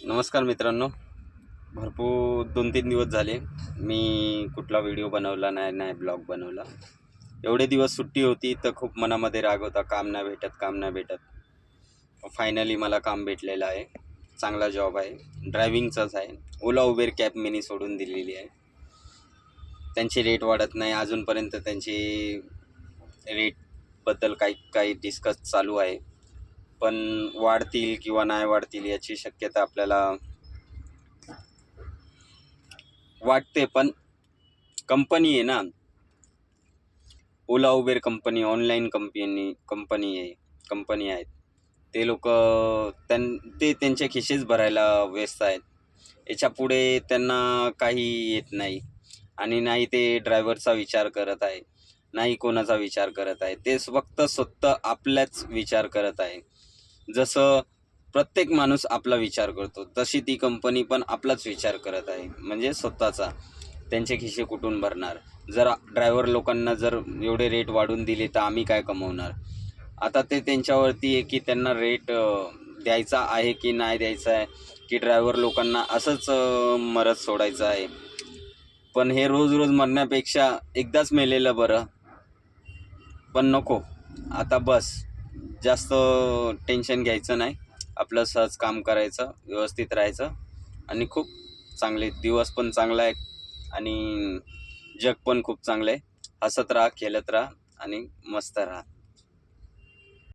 नमस्कार मित्रांनो. भरपूर 2-3 दिवस झाले मी कुठला व्हिडिओ बनवला नाही ब्लॉग बनवला. एवढे दिवस सुट्टी होती तर खूप मनामध्ये राग होता, काम नाही भेटत. फायनली मला काम भेटलेलं आहे. चांगला जॉब आहे, ड्रायव्हिंगचाच आहे. ओला उबेर कॅब मीनी सोडून दिलेली आहे. त्यांचे रेट वाढत नाही अजूनपर्यंत. त्यांची रेटबद्दल काही डिस्कस चालू आहे, पण वाढतील किंवा नाही वाढतील याची शक्यता आपल्याला वाटते. पण कंपनी आहे ना, ओला उबेर कंपनी ऑनलाईन कंपनी आहेत. ते लोक ते त्यांच्या खिशेच भरायला व्यस्त आहेत. याच्यापुढे त्यांना काही येत नाही आणि नाही ते ड्रायव्हरचा विचार करत आहे, नाही कोणाचा विचार करत आहे. ते फक्त स्वतः आपलाच विचार करत आहे. जसं प्रत्येक माणूस आपला विचार करतो, तशी ती कंपनी पण आपलाच विचार करत आहे, म्हणजे स्वतःचा. त्यांचे खिसे कुठून भरणार? जर ड्रायव्हर लोकांना जर एवढे रेट वाढवून दिले तर आम्ही काय कमवणार? आता ते त्यांच्यावरती आहे की त्यांना रेट द्यायचा आहे की नाही द्यायचा आहे, की ड्रायव्हर लोकांना असंच मरत सोडायचं आहे. पण हे रोज रोज मरण्यापेक्षा एकदाच मेलेलं बरं. पण नको, आता बस. जास्त टेन्शन घ्यायचं नाही, आपलं सहज काम करायचं, व्यवस्थित राहायचं आणि खूप चांगले दिवस पण चांगला आहे आणि जग पण खूप चांगलं आहे. हसत राहा, खेळत राहा आणि मस्त राहा.